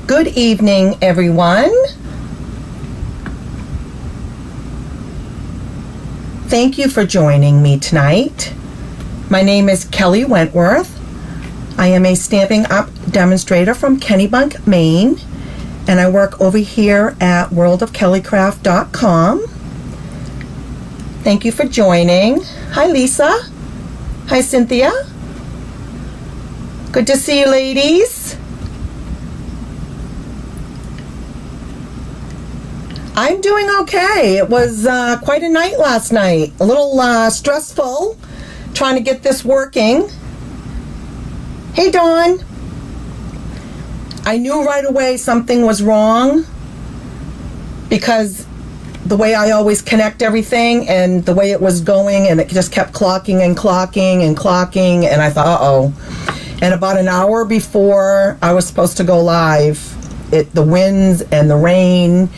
Good evening, everyone. Thank you for joining me tonight. My name is Kelly Wentworth. I am a Stampin' Up! Demonstrator from Kennebunk, Maine, and I work over here at worldofkellycraft.com. Thank you for joining. Hi, Lisa. Hi, Cynthia. Good to see you, ladies. I'm doing okay. It was quite a night last night. A little stressful trying to get this working. Hey, Dawn. I knew right away something was wrong because the way I always connect everything and the way it was going, and it just kept clocking and clocking and clocking, and I thought, uh-oh. And about an hour before I was supposed to go live, the winds and the rain,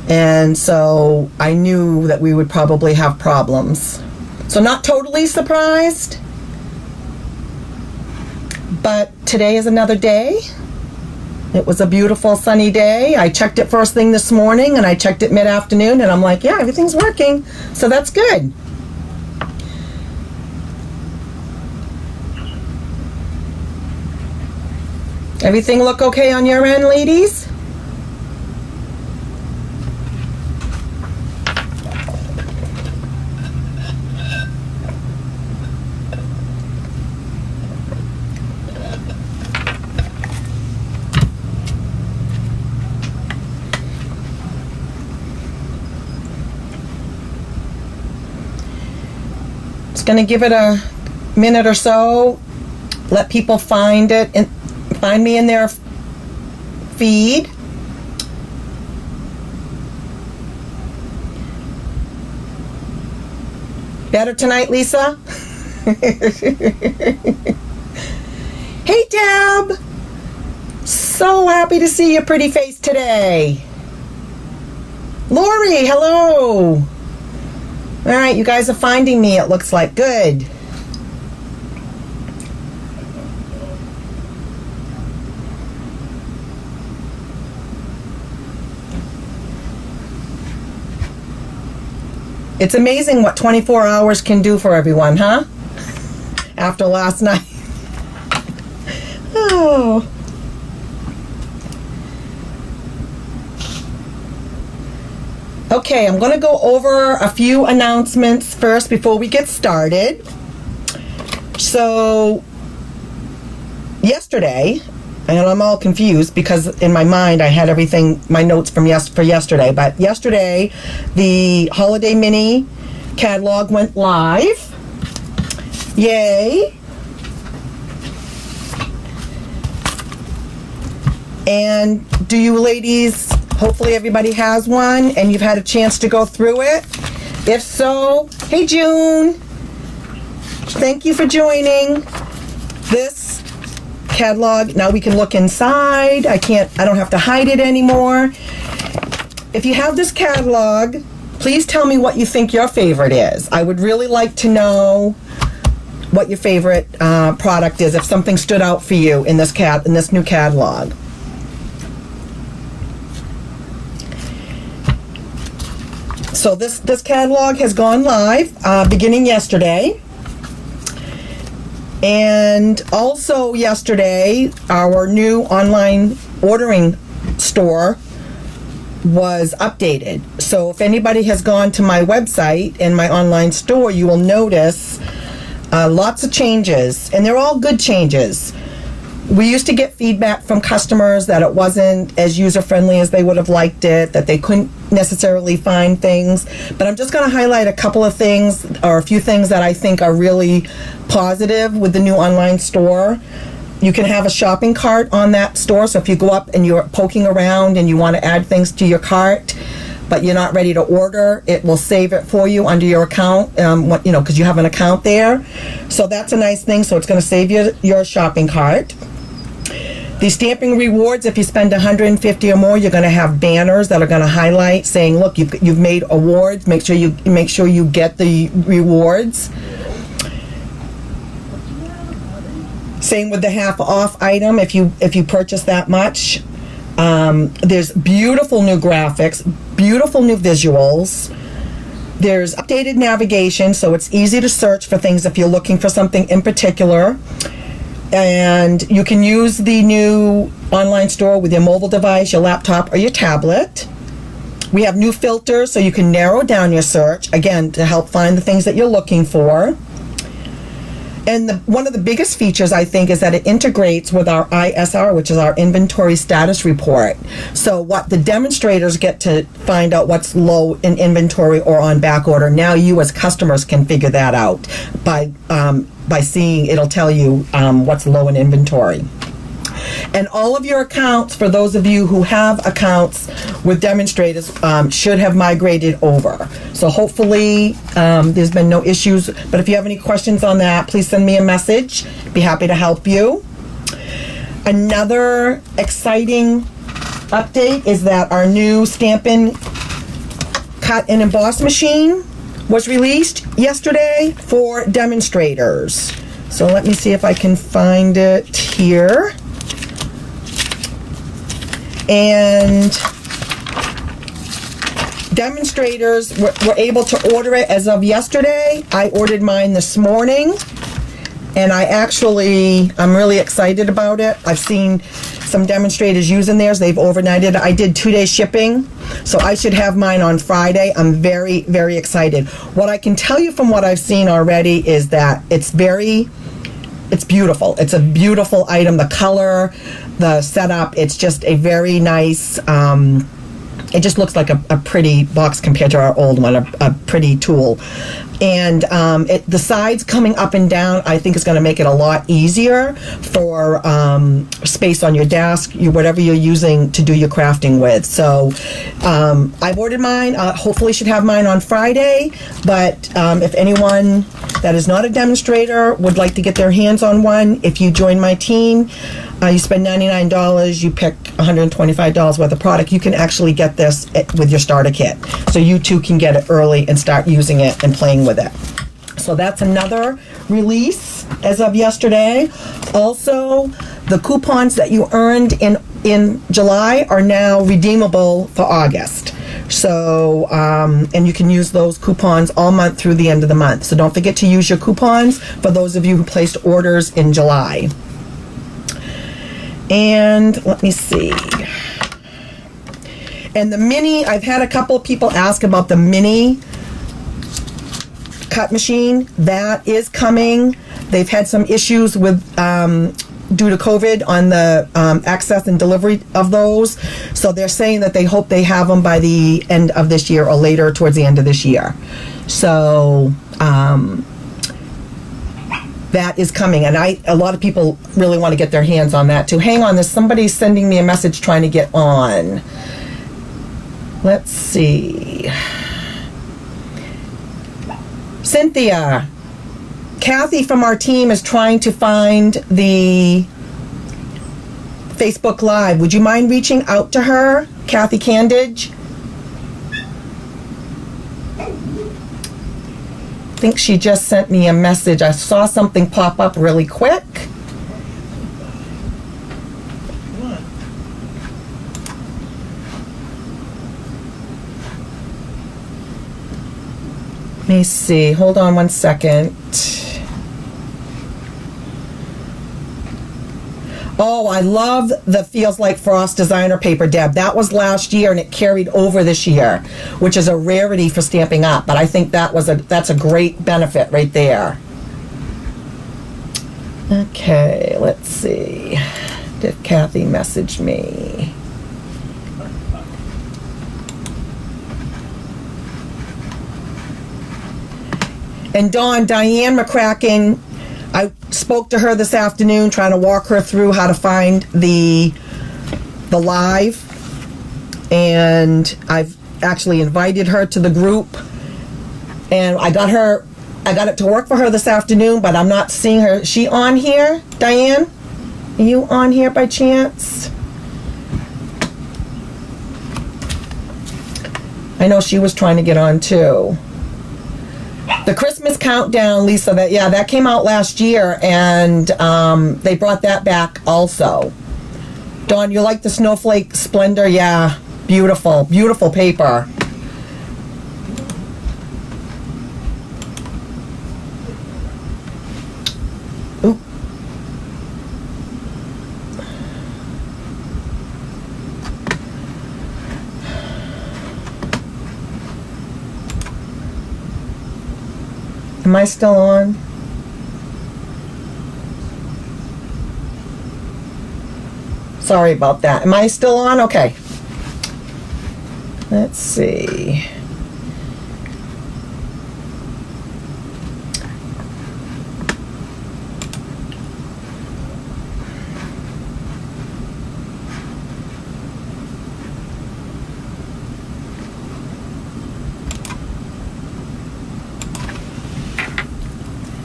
and so I knew that we would probably have problems. So not totally surprised, but today is another day. It was a beautiful sunny day. I checked it first thing this morning and I checked it mid-afternoon, and I'm like, yeah, everything's working. So that's good. Everything look okay on your end, ladies? Going to give it a minute or so, let people find it and find me in their feed. Better tonight, Lisa? Hey, Deb. So happy to see your pretty face today. Lori, hello. All right, you guys are finding me, it looks like. Good. It's amazing what 24 hours can do for everyone, huh? After last night. Oh. Okay, I'm going to go over a few announcements first before we get started. So, yesterday, and I'm all confused because in my mind I had everything, my notes from for yesterday, but yesterday the Holiday Mini catalog went live. Yay! And do you ladies, hopefully everybody has one and you've had a chance to go through it. If so, hey June, thank you for joining this catalog. Now we can look inside. I don't have to hide it anymore. If you have this catalog, please tell me what you think your favorite is. I would really like to know what your favorite product is, if something stood out for you in this new catalog. So this catalog has gone live beginning yesterday. And also yesterday, our new online ordering store was updated. So if anybody has gone to my website and my online store, you will notice lots of changes, and they're all good changes. We used to get feedback from customers that it wasn't as user-friendly as they would have liked it, that they couldn't necessarily find things. But I'm just going to highlight a couple of things, or a few things that I think are really positive with the new online store. You can have a shopping cart on that store, so if you go up and you're poking around and you want to add things to your cart, but you're not ready to order, it will save it for you under your account, because you have an account there. So that's a nice thing. So it's going to save you your shopping cart. The stamping rewards, if you spend $150 or more, you're going to have banners that are going to highlight saying, look, you've made awards. Make sure you get the rewards. Same with the half off item. If you purchase that much, There's beautiful new graphics, beautiful new visuals. There's updated navigation, so it's easy to search for things if you're looking for something in particular. And you can use the new online store with your mobile device, your laptop, or your tablet. We have new filters so you can narrow down your search, again, to help find the things that you're looking for. And one of the biggest features, I think, is that it integrates with our ISR, which is our inventory status report. So what the demonstrators get to find out what's low in inventory or on back order, now you as customers can figure that out by seeing, it'll tell you what's low in inventory. And all of your accounts, for those of you who have accounts with demonstrators, should have migrated over. So hopefully there's been no issues. But if you have any questions on that, please send me a message. Be happy to help you. Another exciting update is that our new Stampin' Cut and Emboss machine was released yesterday for demonstrators. So let me see if I can find it here. And demonstrators were able to order it as of yesterday. I ordered mine this morning, and I'm really excited about it. I've seen some demonstrators using theirs. They've overnighted. I did 2-day shipping, so I should have mine on Friday. I'm very, very excited. What I can tell you from what I've seen already is that it's beautiful. It's a beautiful item. The color, the setup, it's just a very nice, it just looks like a pretty box compared to our old one, a pretty tool. And the sides coming up and down, I think is going to make it a lot easier for space on your desk, whatever you're using to do your crafting with. So I've ordered mine. Hopefully should have mine on Friday. But if anyone that is not a demonstrator would like to get their hands on one, if you join my team, you spend $99, you pick $125 worth of product, you can actually get this with your starter kit. So you too can get it early and start using it and playing with it. So that's another release as of yesterday. Also, the coupons that you earned in July are now redeemable for August. So, and you can use those coupons all month through the end of the month. So don't forget to use your coupons for those of you who placed orders in July. And let me see. And the mini, I've had a couple of people ask about the mini cut machine. That is coming. They've had some issues with due to COVID on the access and delivery of those. So they're saying that they hope they have them by the end of this year or later towards the end of this year. So that is coming, and a lot of people really want to get their hands on that too. Hang on, there's somebody sending me a message trying to get on. Let's see. Cynthia, Kathy from our team is trying to find the Facebook Live. Would you mind reaching out to her, Kathy Candidge? I think she just sent me a message. I saw something pop up really quick. Let me see. Hold on one second. Oh, I love the Feels Like Frost designer paper, Deb. That was last year, and it carried over this year, which is a rarity for Stampin' Up. But I think that's a great benefit right there. Okay, let's see. Did Kathy message me? And Diane McCracken, I spoke to her this afternoon trying to walk her through how to find the live, and I've actually invited her to the group, and I got it to work for her this afternoon, but I'm not seeing her. Is she on here, Diane? Are you on here by chance? I know she was trying to get on too. The Christmas Countdown, Lisa, that came out last year, and they brought that back also. Dawn, you like the Snowflake Splendor? Yeah, beautiful, beautiful paper. Ooh. Am I still on? Sorry about that. Am I still on? Okay. Let's see.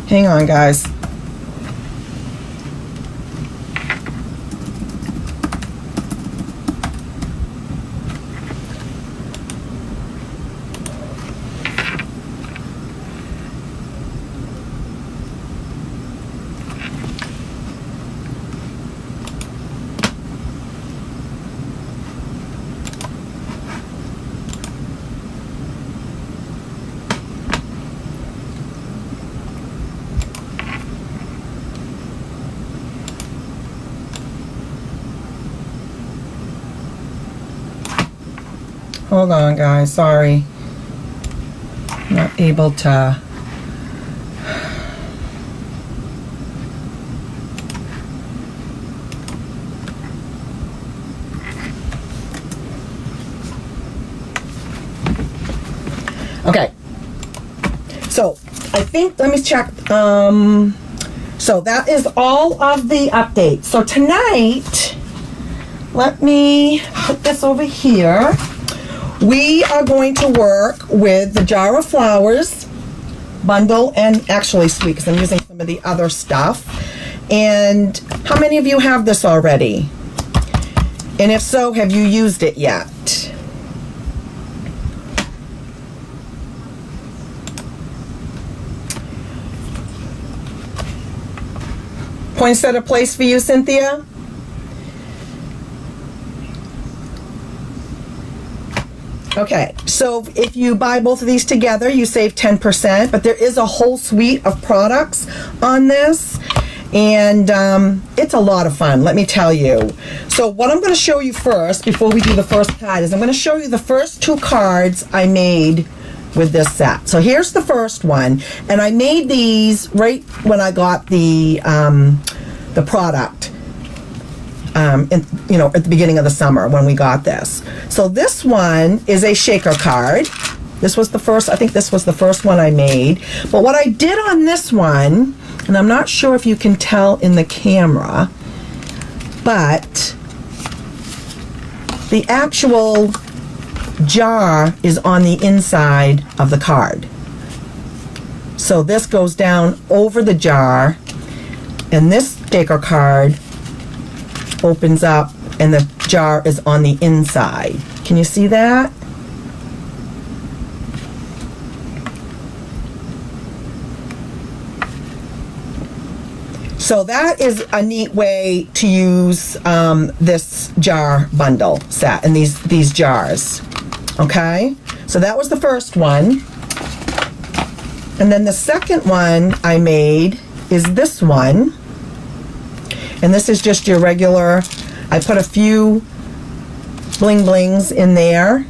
Hang on, guys. Hold on, guys. Sorry. Not able to. Okay. So, I think, let me check. So that is all of the updates. So tonight, let me put this over here. We are going to work with the Jar of Flowers bundle, and actually sweet, because I'm using some of the other stuff. And how many of you have this already? And if so, have you used it yet? Poinsettia Place for you, Cynthia? Okay, so if you buy both of these together, you save 10%, but there is a whole suite of products on this, and it's a lot of fun, let me tell you. So what I'm going to show you first, before we do the first card, is I'm going to show you the first two cards I made with this set. So here's the first one, and I made these right when I got the product. At the beginning of the summer when we got this. So this one is a shaker card. This was the first, I think this was the first one I made. But what I did on this one, and I'm not sure if you can tell in the camera, but the actual jar is on the inside of the card. So this goes down over the jar, and this shaker card opens up and the jar is on the inside. Can you see that? So that is a neat way to use this jar bundle set and these jars. Okay, so that was the first one. And then the second one I made is this one. And this is just your regular, I put a few bling blings in there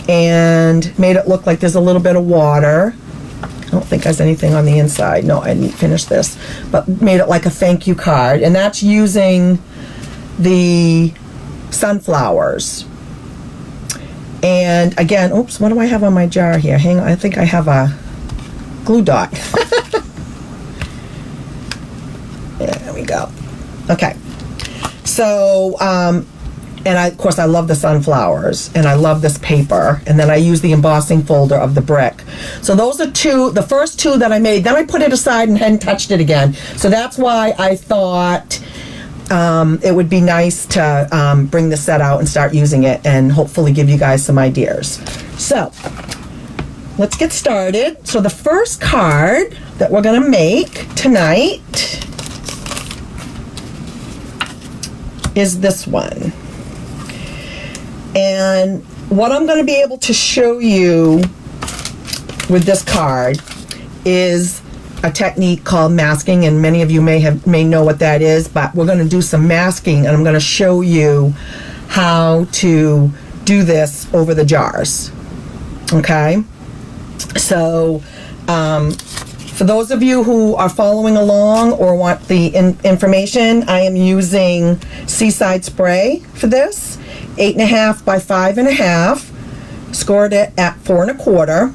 and made it look like there's a little bit of water. I don't think there's anything on the inside. No, I didn't finish this. But made it like a thank you card. And that's using the sunflowers. And again, oops, what do I have on my jar here? Hang on, I think I have a glue dot. There we go. Okay. So, and of course I love the sunflowers, and I love this paper, and then I use the embossing folder of the brick. So those are the first two that I made. Then I put it aside and hadn't touched it again. So that's why I thought it would be nice to bring the set out and start using it and hopefully give you guys some ideas. So let's get started. So the first card that we're going to make tonight is this one. And what I'm going to be able to show you with this card is a technique called masking, and many of you may know what that is, but we're going to do some masking, and I'm going to show you how to do this over the jars. Okay? So, for those of you who are following along or want the information, I am using Seaside Spray for this, 8.5 by 5.5, scored it at 4 1/4,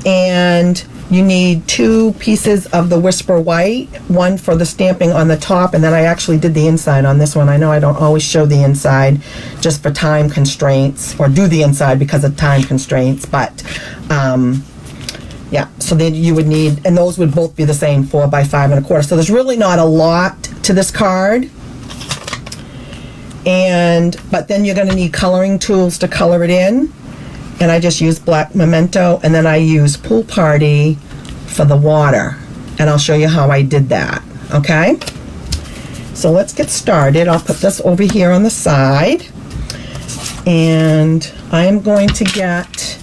and you need 2 pieces of the Whisper White, one for the stamping on the top, and then I actually did the inside on this one. I know I don't always show the inside just for time constraints, or do the inside because of time constraints, but yeah, so then you would need, and those would both be the same, 4 by 5 1/4. So there's really not a lot to this card. But then you're going to need coloring tools to color it in. And I just use black Memento, and then I use Pool Party for the water. And I'll show you how I did that, okay? So let's get started. I'll put this over here on the side. And I am going to get,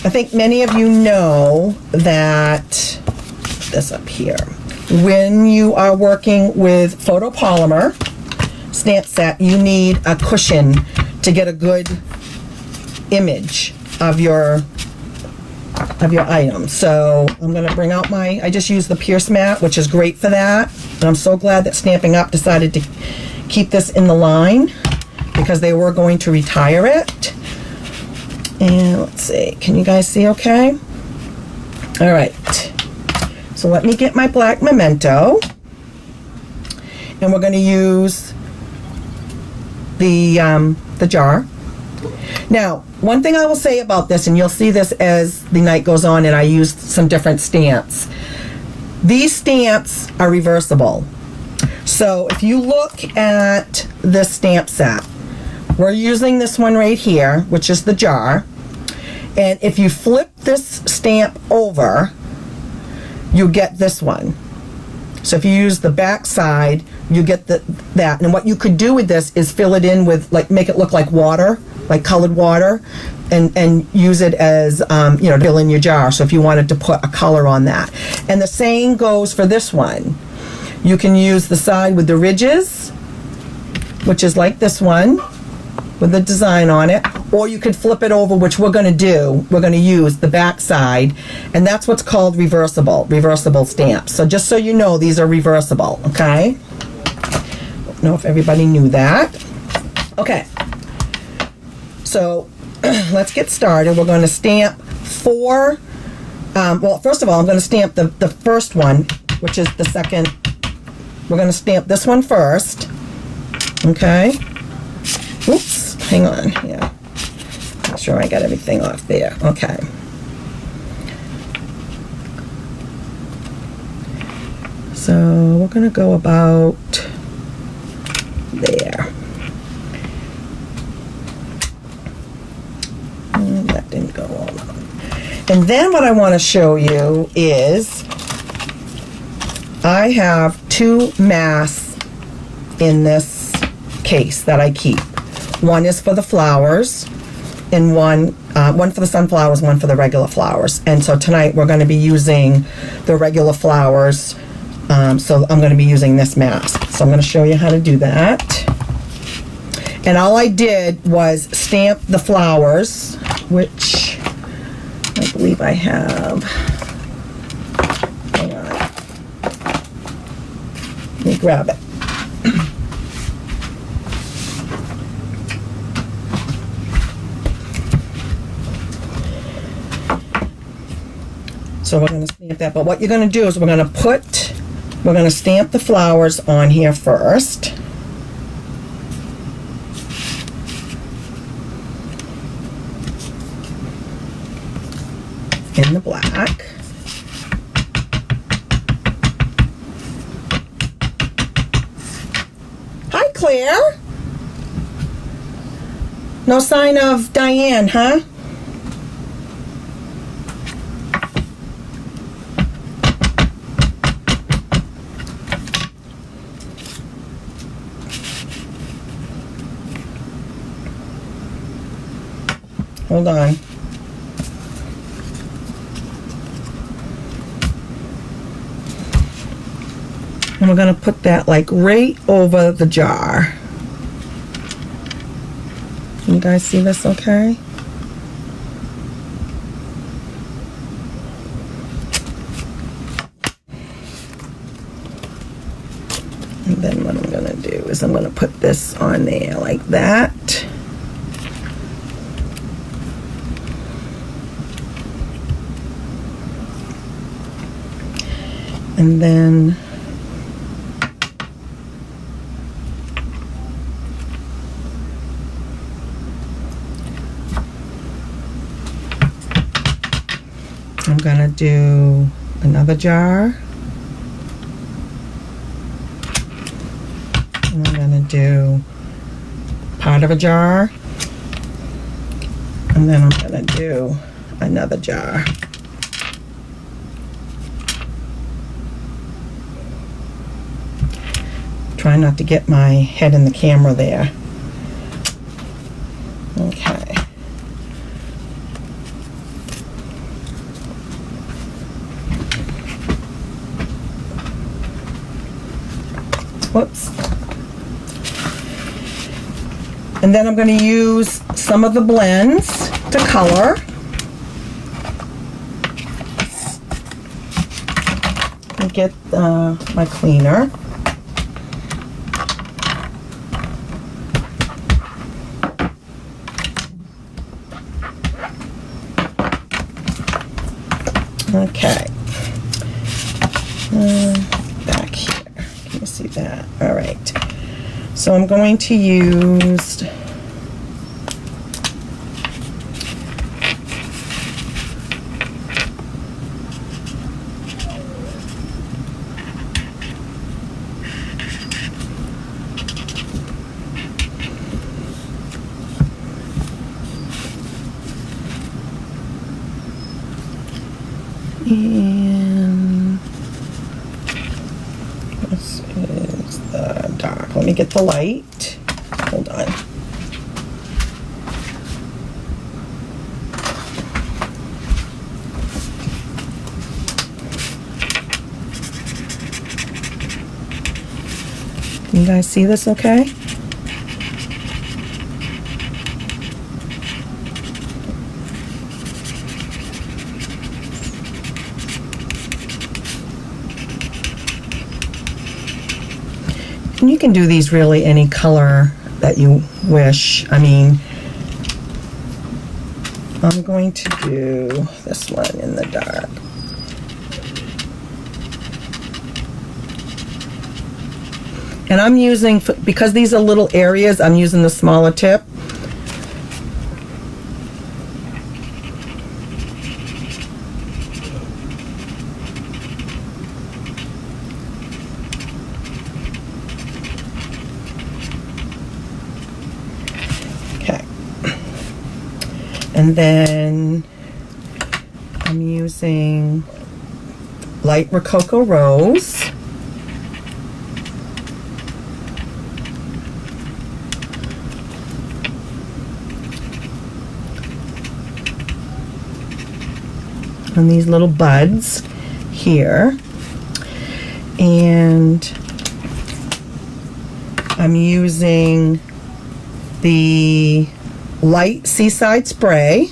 I think many of you know that, put this up here, when you are working with photopolymer stamp set, you need a cushion to get a good image of your item. So I'm going to bring out I just use the Pierce mat, which is great for that. And I'm so glad that Stampin' Up! Decided to keep this in the line because they were going to retire it. And let's see, can you guys see okay? All right, so let me get my black Memento, and we're going to use the jar. Now, one thing I will say about this, and you'll see this as the night goes on and I used some different stamps. These stamps are reversible. So if you look at this stamp set, we're using this one right here, which is the jar. And if you flip this stamp over, you get this one. So if you use the back side, you get that. And what you could do with this is fill it in with, like, make it look like water, like colored water, and use it as, you know, to fill in your jar. So if you wanted to put a color on that. And the same goes for this one. You can use the side with the ridges, which is like this one, with the design on it, or you could flip it over, which we're going to do. We're going to use the back side, and that's what's called reversible stamps. So just so you know, these are reversible, okay? Don't know if everybody knew that. Okay, so let's get started. We're going to stamp 4, well, first of all, I'm going to stamp the first one, which is the second. We're going to stamp this one first, okay? Oops, hang on, yeah. Make sure I got everything off there, okay. So we're gonna go about there. That didn't go all out. And then what I wanna show you is I have 2 masks in this case that I keep. One is for the flowers, and one for the sunflowers, one for the regular flowers. And so tonight we're going to be using the regular flowers, so I'm going to be using this mask. So I'm going to show you how to do that. And all I did was stamp the flowers, which I believe I have. Hang on. Let me grab it. So we're going to stamp that. But what you're going to do is we're going to stamp the flowers on here first. In the black. Hi, Claire. No sign of Diane, huh? Hold on. And we're going to put that like right over the jar. Can you guys see this okay? And then what I'm going to do is I'm going to put this on there like that. And then I'm gonna do another jar. And I'm gonna do part of a jar. And then I'm gonna do another jar. Try not to get my head in the camera there. Okay. Whoops. And then I'm going to use some of the blends to color. And get my cleaner. Okay. Back here. Can you see that? All right. So I'm going to use and this is the dark. Let me get the light. Hold on. Can you guys see this okay? And you can do these really any color that you wish. I mean, I'm going to do this one in the dark. And I'm using, because these are little areas, I'm using the smaller tip. And then I'm using light Rococo Rose. On these little buds here. And I'm using the light Seaside Spray.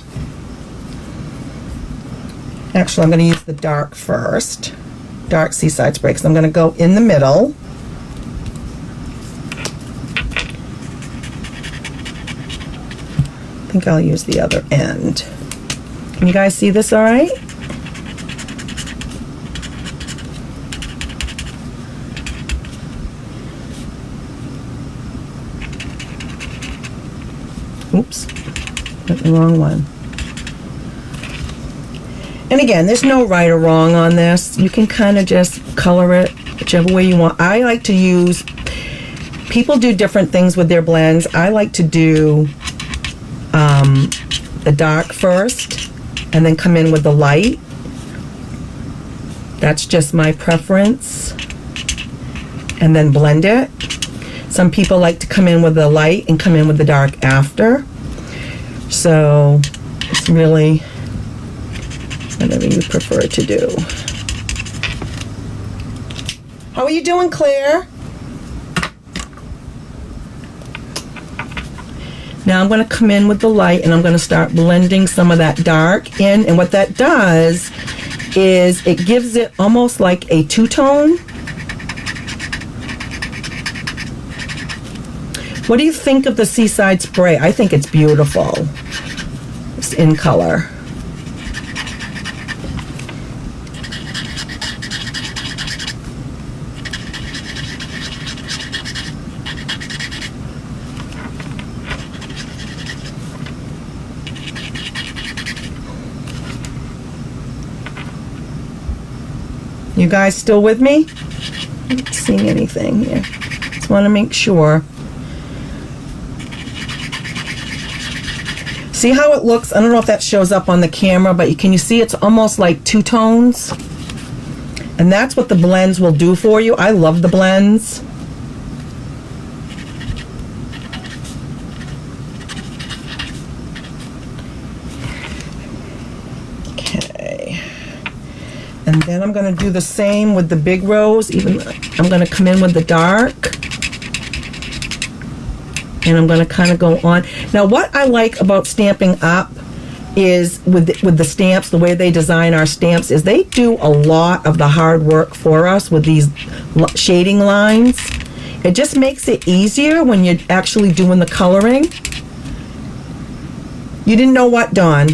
Actually, I'm going to use the dark first. Dark Seaside Spray, because I'm going to go in the middle. I think I'll use the other end. Can you guys see this all right? Oops, got the wrong one. And again, there's no right or wrong on this. You can kind of just color it whichever way you want. I like to use, people do different things with their blends. I like to do the dark first and then come in with the light. That's just my preference. And then blend it. Some people like to come in with the light and come in with the dark after. So It's really whatever you prefer to do. How are you doing, Claire? Now I'm going to come in with the light and I'm going to start blending some of that dark in. And what that does is it gives it almost like a two-tone. What do you think of the Seaside Spray? I think it's beautiful. It's in color. You guys still with me? I'm not seeing anything here. Just want to make sure. See how it looks? I don't know if that shows up on the camera, but can you see it's almost like two tones? And that's what the blends will do for you. I love the blends. And then I'm going to do the same with the big rose. Even I'm going to come in with the dark. And I'm going to kind of go on. Now, what I like about Stampin' Up! Is with the stamps, the way they design our stamps, is they do a lot of the hard work for us with these shading lines. It just makes it easier when you're actually doing the coloring. You didn't know what, Dawn?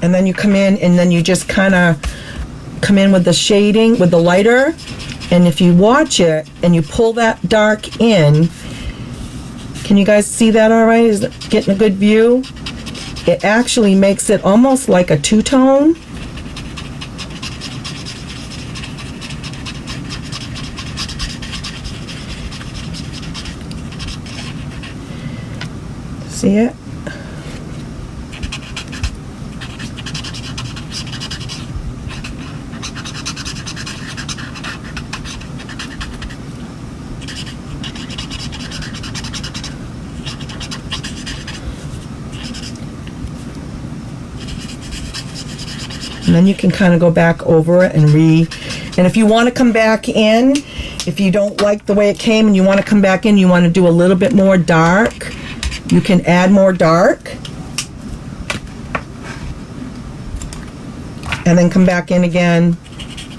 And then you come in and then you just kind of come in with the shading, with the lighter. And if you watch it and you pull that dark in, can you guys see that all right? Is it getting a good view? It actually makes it almost like a two-tone. See it? And then you can kind of go back over it and and if you want to come back in, if you don't like the way it came and you want to come back in, you want to do a little bit more dark, you can add more dark. And then come back in again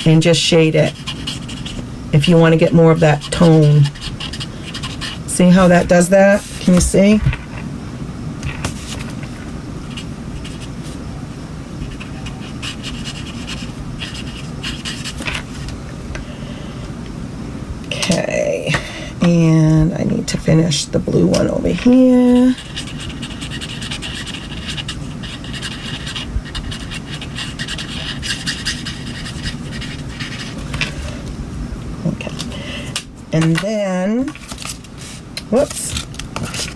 and just shade it if you want to get more of that tone. See how that does that? Can you see? Okay, and I need to finish the blue one over here. Okay, and then, whoops,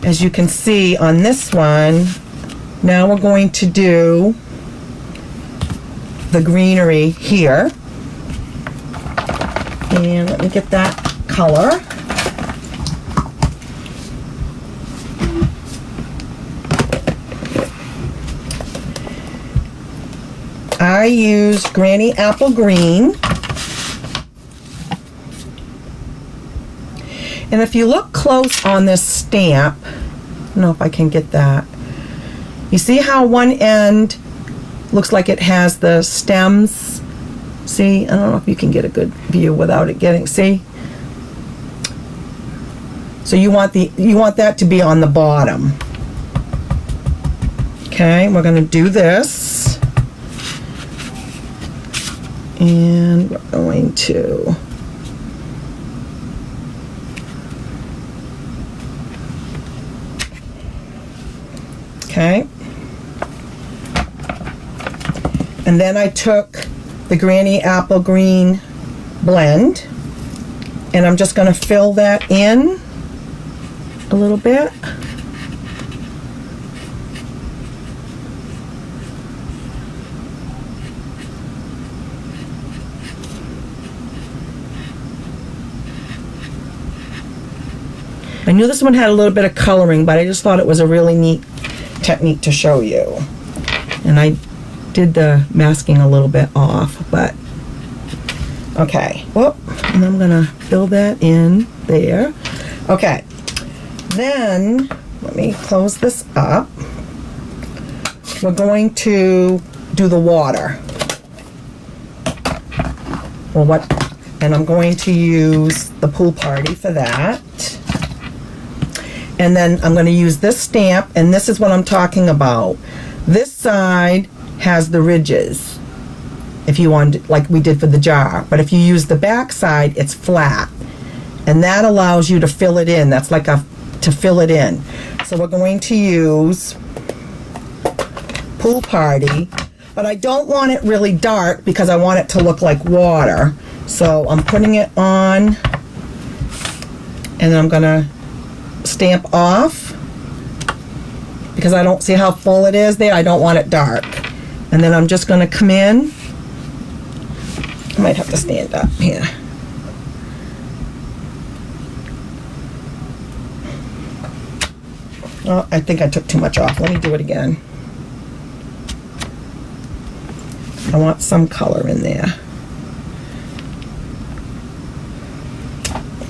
as you can see on this one, now we're going to do the greenery here. And let me get that color. I used Granny Apple Green. And if you look close on this stamp, I don't know if I can get that. You see how one end looks like it has the stems? See, I don't know if you can get a good view without it getting, see? So you want that to be on the bottom. Okay, we're going to do this. And we're going to okay. And then I took the Granny Apple Green blend and I'm just going to fill that in a little bit. I knew this one had a little bit of coloring, but I just thought it was a really neat technique to show you. And I did the masking a little bit off, but okay. Well, and I'm gonna fill that in there. Okay. Then let me close this up. We're going to do the water. Well, and I'm going to use the Pool Party for that. And then I'm going to use this stamp, and this is what I'm talking about. This side has the ridges, if you want, like we did for the jar. But if you use the back side, it's flat. And that allows you to fill it in. That's like to fill it in. So we're going to use Pool Party, but I don't want it really dark because I want it to look like water. So I'm putting it on, and I'm gonna stamp off because I don't see how full it is there. I don't want it dark. And then I'm just gonna come in. I might have to stand up here. Oh, I think I took too much off. Let me do it again. I want some color in there.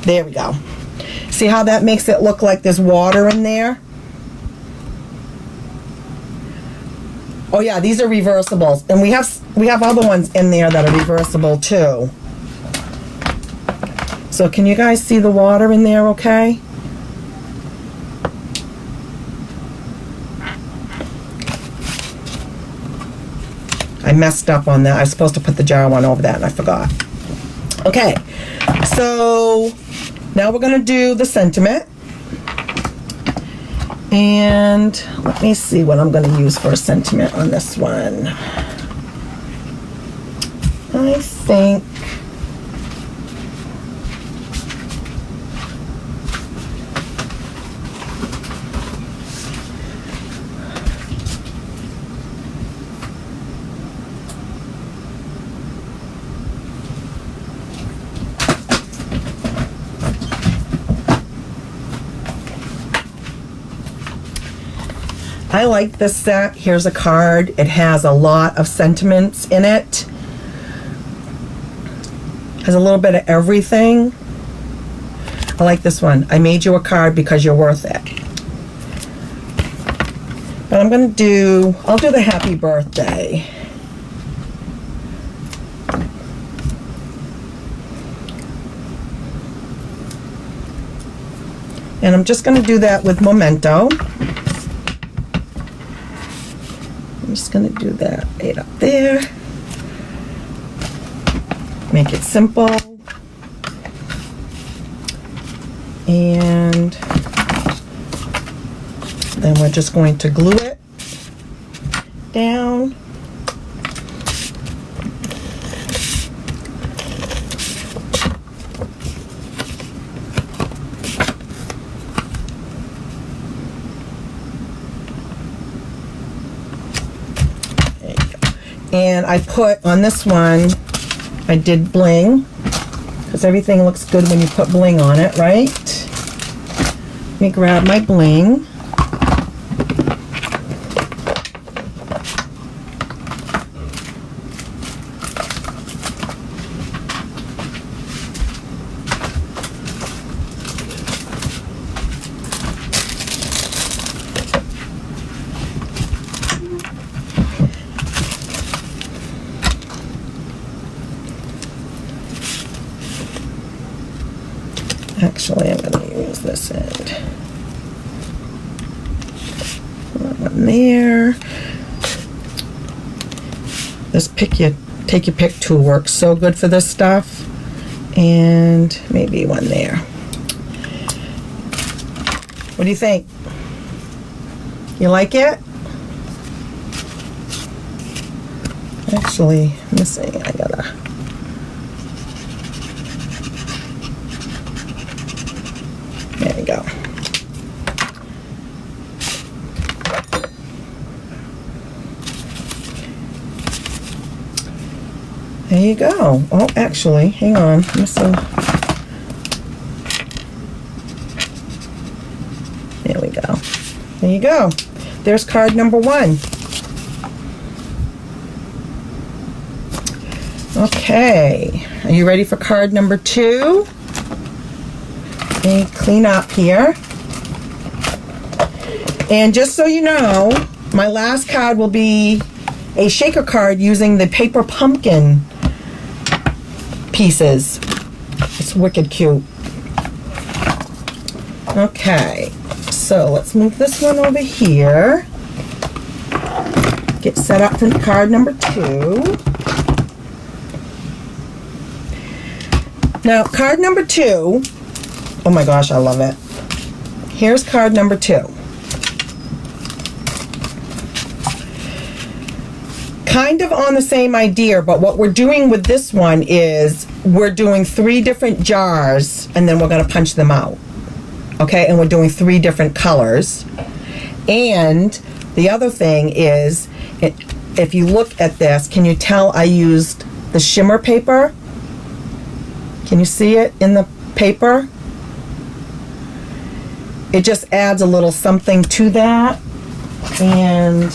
There we go. See how that makes it look like there's water in there? Oh yeah, these are reversibles. And we have other ones in there that are reversible too. So can you guys see the water in there okay? I messed up on that. I was supposed to put the jar one over that and I forgot. Okay, so now we're going to do the sentiment. And let me see what I'm going to use for a sentiment on this one. I think I like this set. Here's a card. It has a lot of sentiments in it. Has a little bit of everything. I like this one. I made you a card because you're worth it. But I'll do the happy birthday. And I'm just going to do that with Memento. I'm just going to do that right up there. Make it simple. And then we're just going to glue it down. And I put on this one, I did bling, because everything looks good when you put bling on it, right? Let me grab my bling. Actually, I'm going to use this end. That one there. This take your pick tool works so good for this stuff. And maybe one there. What do you think? You like it? Actually, missing. I gotta. There we go. There you go. Oh, actually, hang on. Let me see. There we go. There you go. There's card number 1. Okay, are you ready for card number 2? Let me clean up here. And just so you know, my last card will be a shaker card using the paper pumpkin pieces. It's wicked cute. Okay, so let's move this one over here. Get set up for card number 2. Now, card number 2, oh my gosh, I love it. Here's card number 2. Kind of on the same idea, but what we're doing with this one is we're doing 3 different jars and then we're going to punch them out. Okay, and we're doing 3 different colors. And the other thing is, if you look at this, can you tell I used the shimmer paper? Can you see it in the paper? It just adds a little something to that. And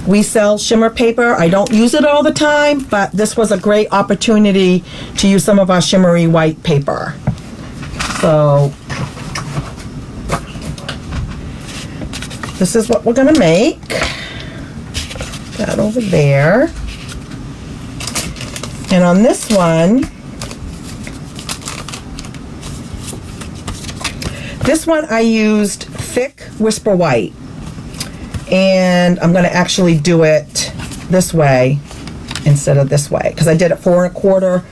we sell shimmer paper. I don't use it all the time, but this was a great opportunity to use some of our shimmery white paper. So this is what we're gonna make. That over there. And on this one I used thick Whisper White. And I'm going to actually do it this way instead of this way, because I did it 4 1/4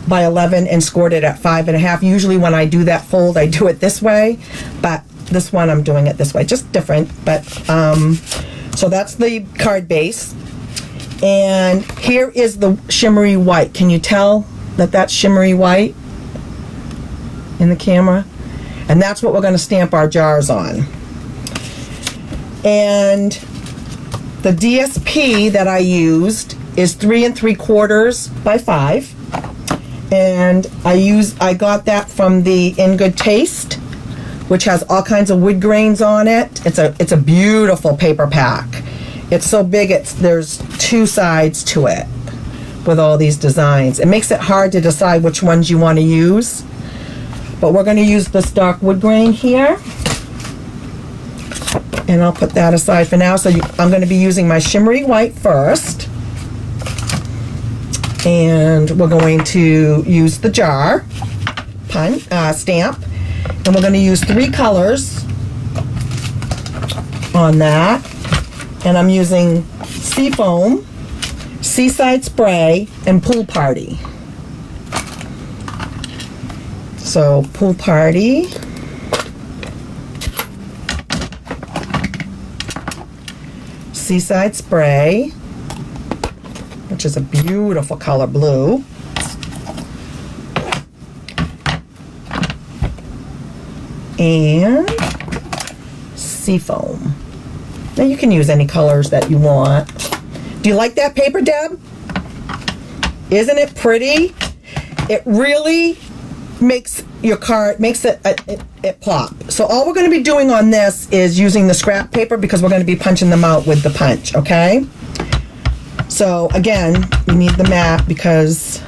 by 11 and scored it at 5 1/2. Usually when I do that fold, I do it this way, but this one I'm doing it this way, just different. But so that's the card base. And here is the shimmery white. Can you tell that that's shimmery white in the camera? And that's what we're going to stamp our jars on. And the DSP that I used is 3 3/4 by 5. And I got that from the In Good Taste, which has all kinds of wood grains on it. It's a beautiful paper pack. It's so big, there's 2 sides to it with all these designs. It makes it hard to decide which ones you want to use. But we're going to use this dark wood grain here. And I'll put that aside for now. So I'm going to be using my shimmery white first. And we're going to use the jar stamp. And we're going to use 3 colors on that. And I'm using Seafoam, Seaside Spray, and Pool Party. So Pool Party, Seaside Spray, which is a beautiful color blue, and Seafoam. Now you can use any colors that you want. Do you like that paper, Deb? Isn't it pretty? It really makes your card, it pop. So all we're going to be doing on this is using the scrap paper, because we're going to be punching them out with the punch, okay? So again, you need the mat because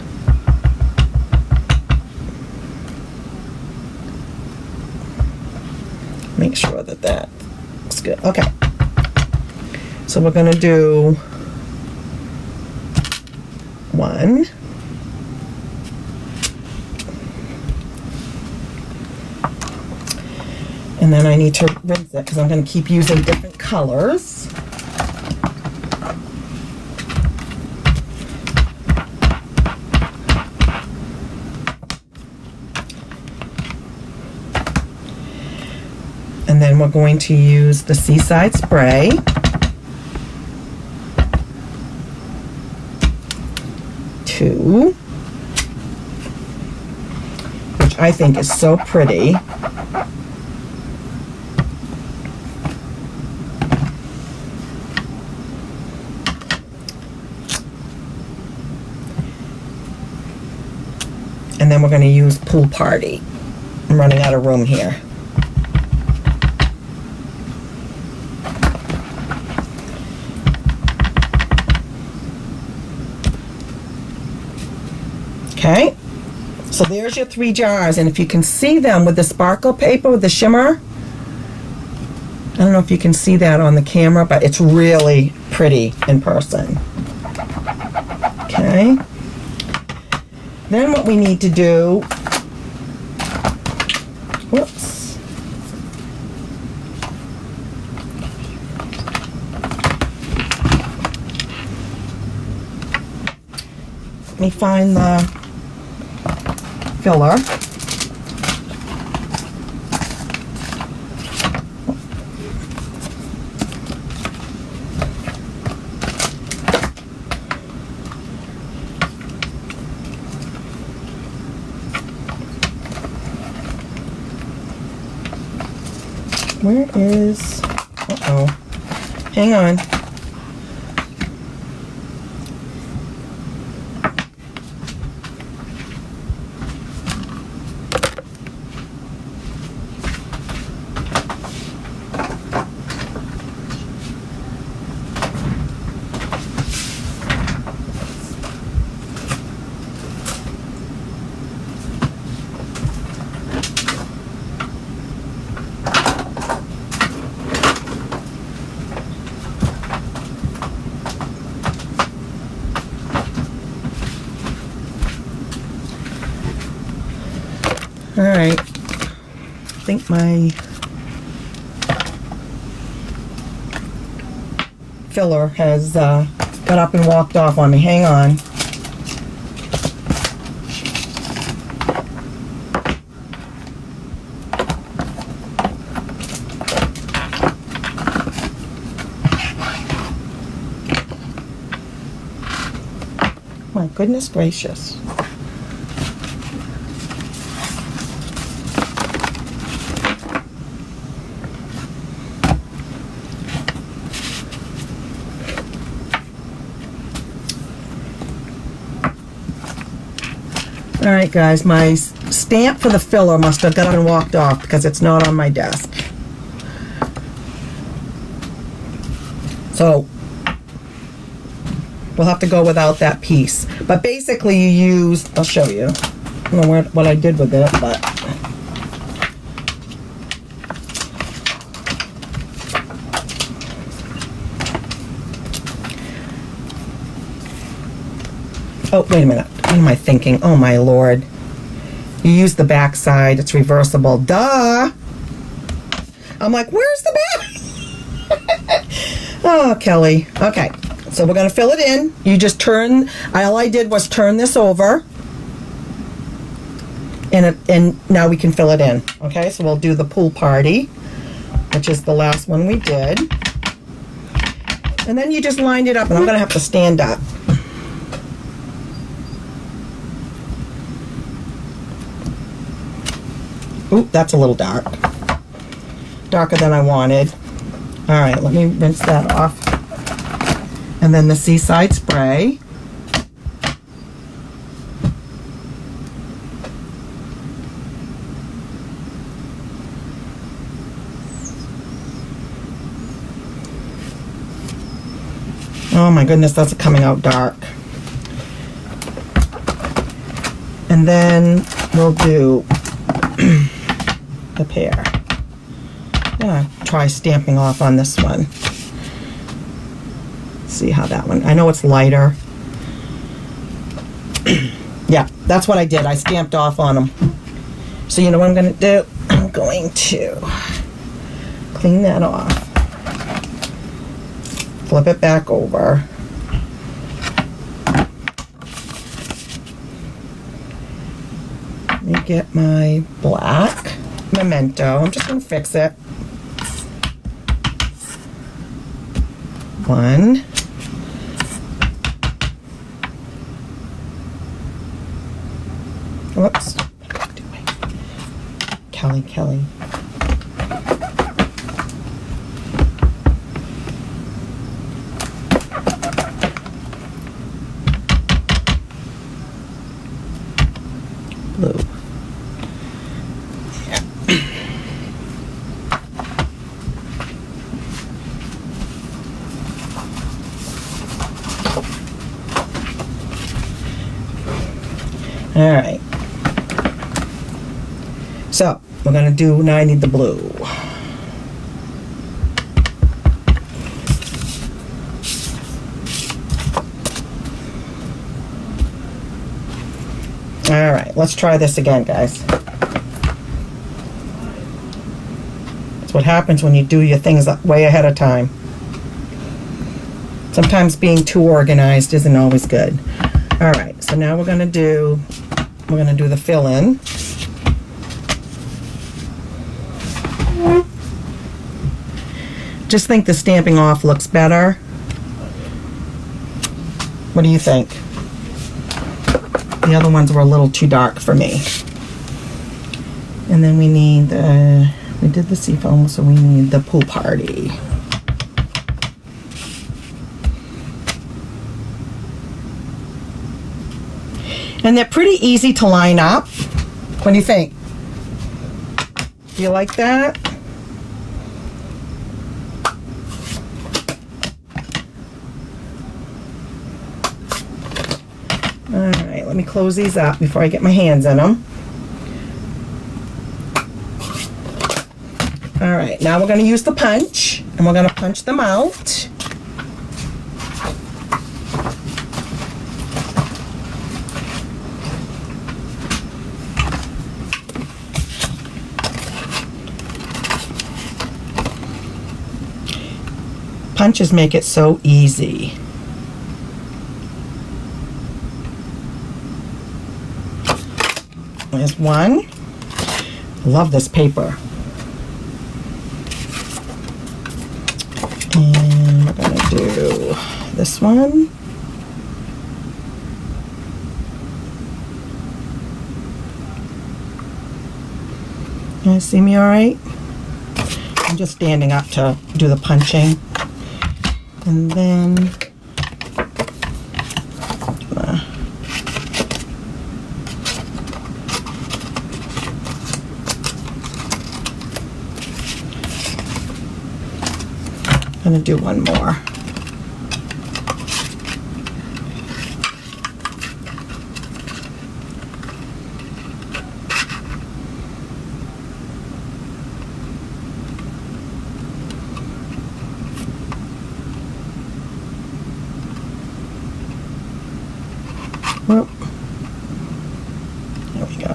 make sure that that's good. Okay. So we're going to do 1. And then I need to rinse it because I'm going to keep using different colors. And then we're going to use the Seaside Spray. Which I think is so pretty. And then we're going to use Pool Party. I'm running out of room here. Okay, so there's your 3 jars, and if you can see them with the sparkle paper, with the shimmer, I don't know if you can see that on the camera, but it's really pretty in person. Okay, then what we need to do, whoops, let me find the filler. Where is, uh-oh, hang on. All right, I think my filler has got up and walked off on me. Hang on. My goodness gracious. All right, guys, my stamp for the filler must have got up and walked off because it's not on my desk. So we'll have to go without that piece. But basically you use, I'll show you. I don't know what I did with it, but oh, wait a minute. What am I thinking? Oh, my Lord. You use the back side. It's reversible. Duh! I'm like, where's the back? Oh, Kelly. Okay. So we're going to fill it in. You just turn, all I did was turn this over. And now we can fill it in. Okay, so we'll do the pool party, which is the last one we did. And then you just lined it up, and I'm going to have to stand up. Oop, that's a little dark. Darker than I wanted. All right, let me rinse that off. And then the Seaside spray. Oh my goodness, that's coming out dark. And then we'll do the pear. I'm gonna try stamping off on this one. See how that one, I know it's lighter. Yeah, that's what I did. I stamped off on them. So you know what I'm gonna do? I'm going to clean that off. Flip it back over. Let me get my black Memento. I'm just going to fix it. One. Whoops. What am I doing? Kelly. Blue. All right. So we're gonna do, now I need the blue. All right, let's try this again, guys. That's what happens when you do your things way ahead of time. Sometimes being too organized isn't always good. All right, so now we're gonna do the fill-in. Just think the stamping off looks better. What do you think? The other ones were a little too dark for me. And then we need we did the seafoam, so we need the pool party. And they're pretty easy to line up. What do you think? Do you like that? Alright, let me close these up before I get my hands in them. Alright, now we're going to use the punch, and we're going to punch them out. Punches make it so easy. There's one. I love this paper. And we're gonna do this one. You guys see me all right? I'm just standing up to do the punching. And then I'm going to do one more. Whoop. There we go.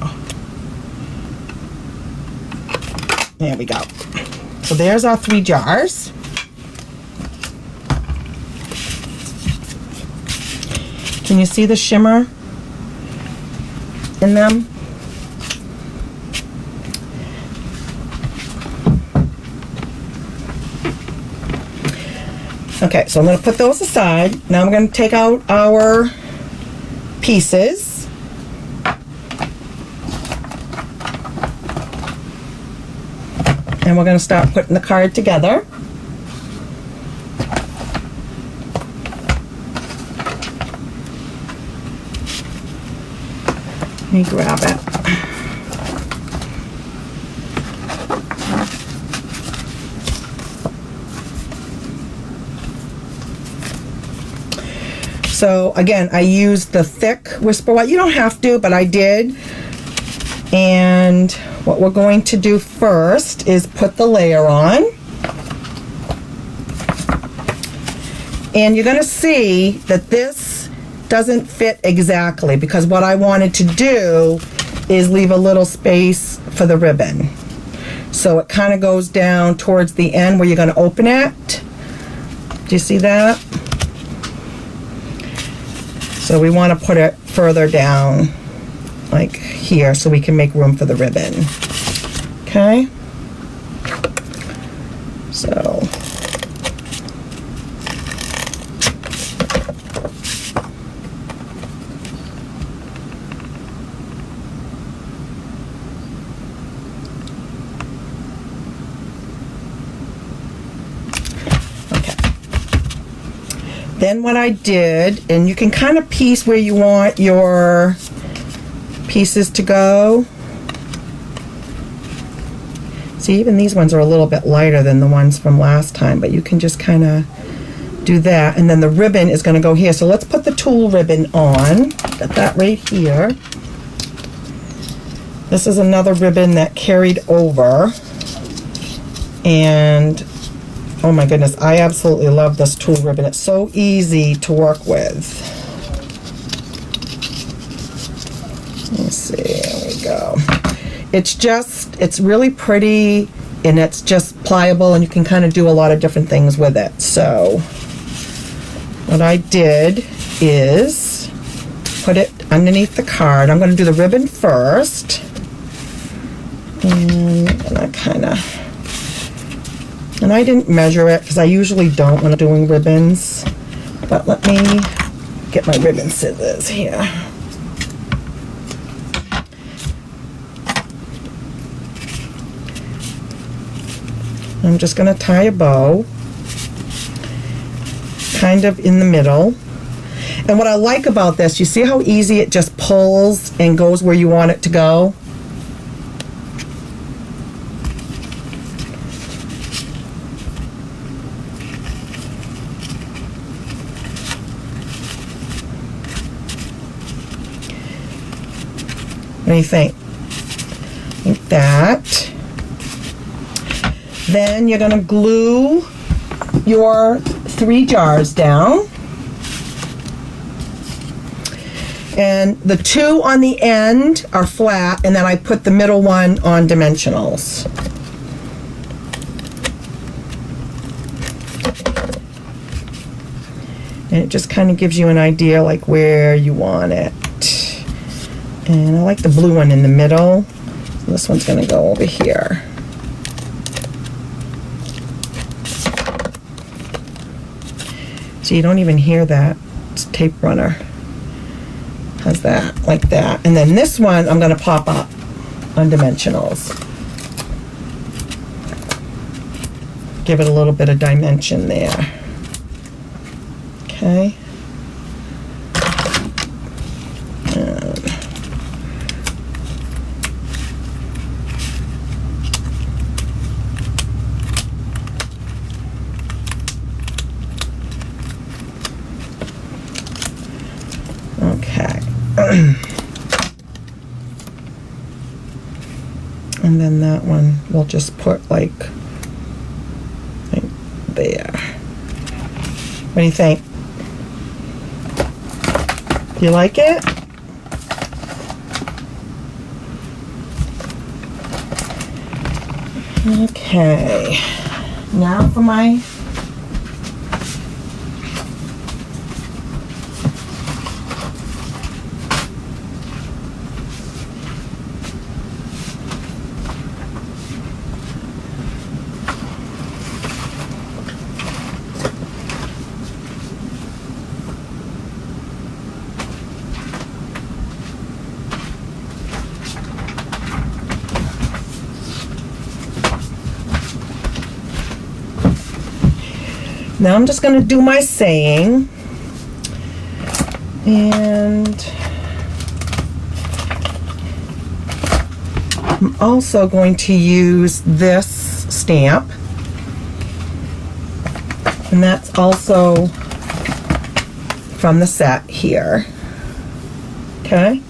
There we go. So there's our 3 jars. Can you see the shimmer in them? Okay, so I'm going to put those aside. Now I'm going to take out our pieces. And we're going to start putting the card together. Let me grab it. So again, I used the thick Whisper White. You don't have to, but I did. And what we're going to do first is put the layer on. And you're going to see that this doesn't fit exactly, because what I wanted to do is leave a little space for the ribbon. So it kind of goes down towards the end where you're going to open it. Do you see that? So we want to put it further down, like here, so we can make room for the ribbon. Okay? So then what I did, and you can kind of piece where you want your pieces to go. See, even these ones are a little bit lighter than the ones from last time, but you can just kind of do that. And then the ribbon is going to go here. So let's put the tulle ribbon on. Got that right here. This is another ribbon that carried over, and oh my goodness, I absolutely love this tulle ribbon. It's so easy to work with. Let's see, there we go. It's really pretty, and it's just pliable, and you can kind of do a lot of different things with it. So what I did is put it underneath the card. I'm going to do the ribbon first. And I didn't measure it because I usually don't when I'm doing ribbons. But let me get my ribbon scissors here. I'm just going to tie a bow kind of in the middle. And what I like about this, you see how easy it just pulls and goes where you want it to go? What do you think? Like that. Then you're going to glue your 3 jars down. And the 2 on the end are flat, and then I put the middle one on dimensionals. And it just kind of gives you an idea like where you want it. And I like the blue one in the middle. So this one's going to go over here. So you don't even hear that tape runner. How's that? Like that. And then this one I'm going to pop up on dimensionals. Give it a little bit of dimension there. Okay. And then that one we'll just put like there. What do you think? Do you like it? Okay. Now for my Now I'm just going to do my saying, and I'm also going to use this stamp, and that's also from the set here. Okay.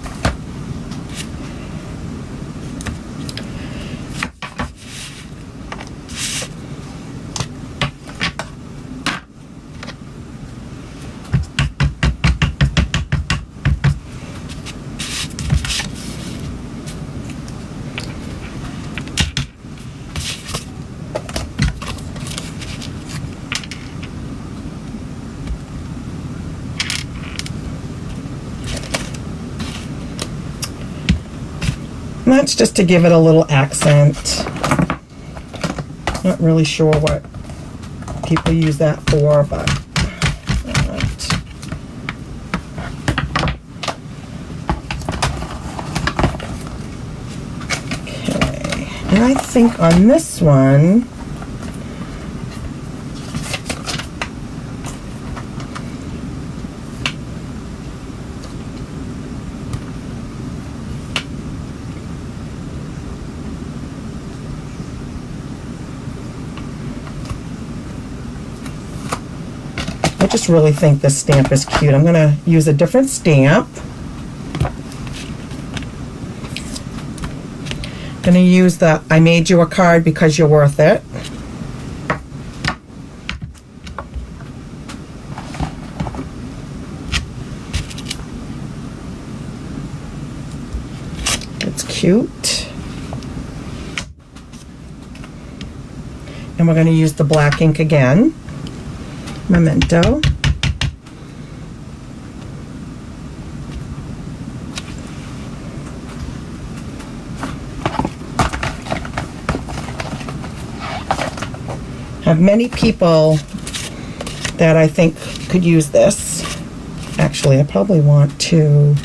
That's just to give it a little accent. Not really sure what people use that for, but okay. And I think on this one, I just really think this stamp is cute. I'm going to use a different stamp. Gonna use the I made you a card because you're worth it. It's cute. And we're gonna use the black ink again. Memento. Have many people that I think could use this. Actually, I probably want to,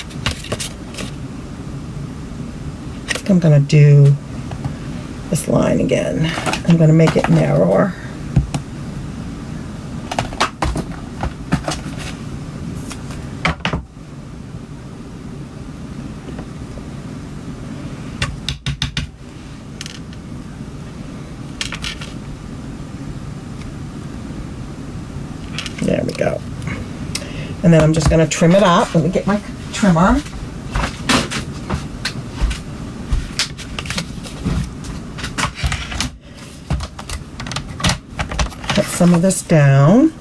I think I'm gonna do this line again. I'm gonna make it narrower. There we go. And then I'm just going to trim it up. Let me get my trimmer. Cut some of this down.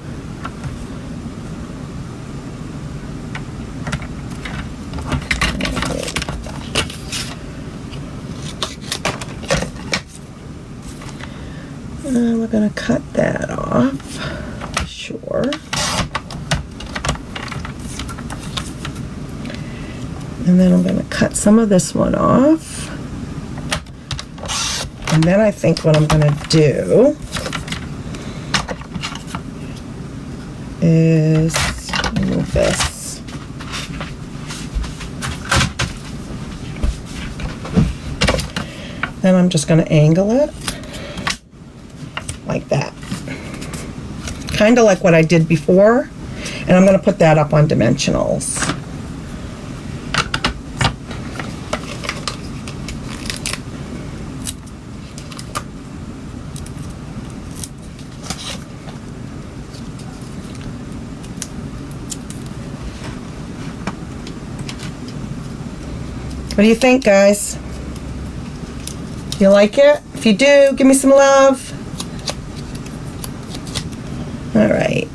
And we're going to cut that off. Sure. And then I'm going to cut some of this one off. And then I think what I'm going to do is move this. Then I'm just going to angle it like that. Kind of like what I did before. And I'm going to put that up on dimensionals. What do you think, guys? You like it? If you do, give me some love. All right.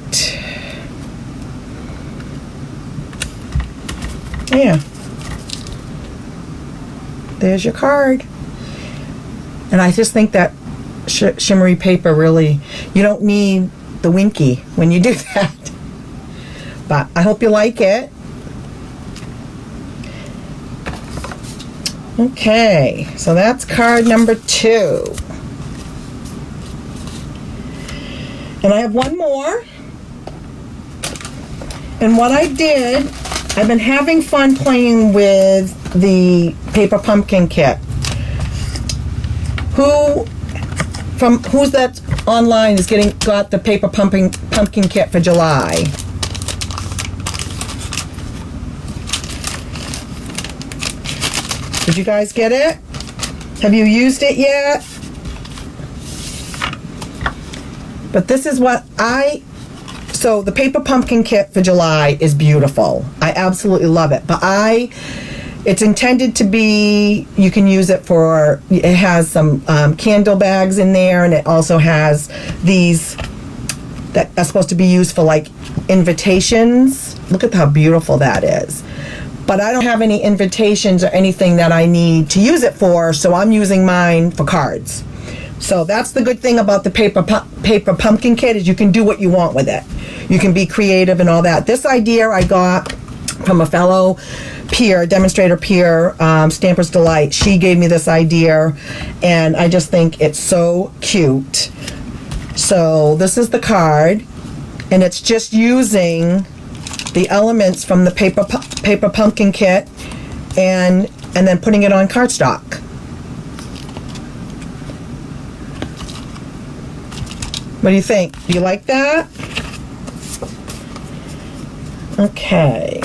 Yeah. There's your card. And I just think that shimmery paper really, you don't need the winky when you do that. But I hope you like it. Okay, so that's card number 2. And I have one more. And what I did, I've been having fun playing with the paper pumpkin kit. Who's that online is got the paper pumpkin kit for July? Did you guys get it? Have you used it yet? But this is what so the paper pumpkin kit for July is beautiful. I absolutely love it. But it's intended to be, you can use it for, it has some candle bags in there, and it also has these that are supposed to be used for like invitations. Look at how beautiful that is. But I don't have any invitations or anything that I need to use it for, so I'm using mine for cards. So that's the good thing about the paper pumpkin kit, is you can do what you want with it. You can be creative and all that. This idea I got from a fellow peer, demonstrator peer, Stamper's Delight. She gave me this idea, and I just think it's so cute. So this is the card, and it's just using the elements from the paper pumpkin kit and then putting it on cardstock. What do you think? Do you like that? Okay.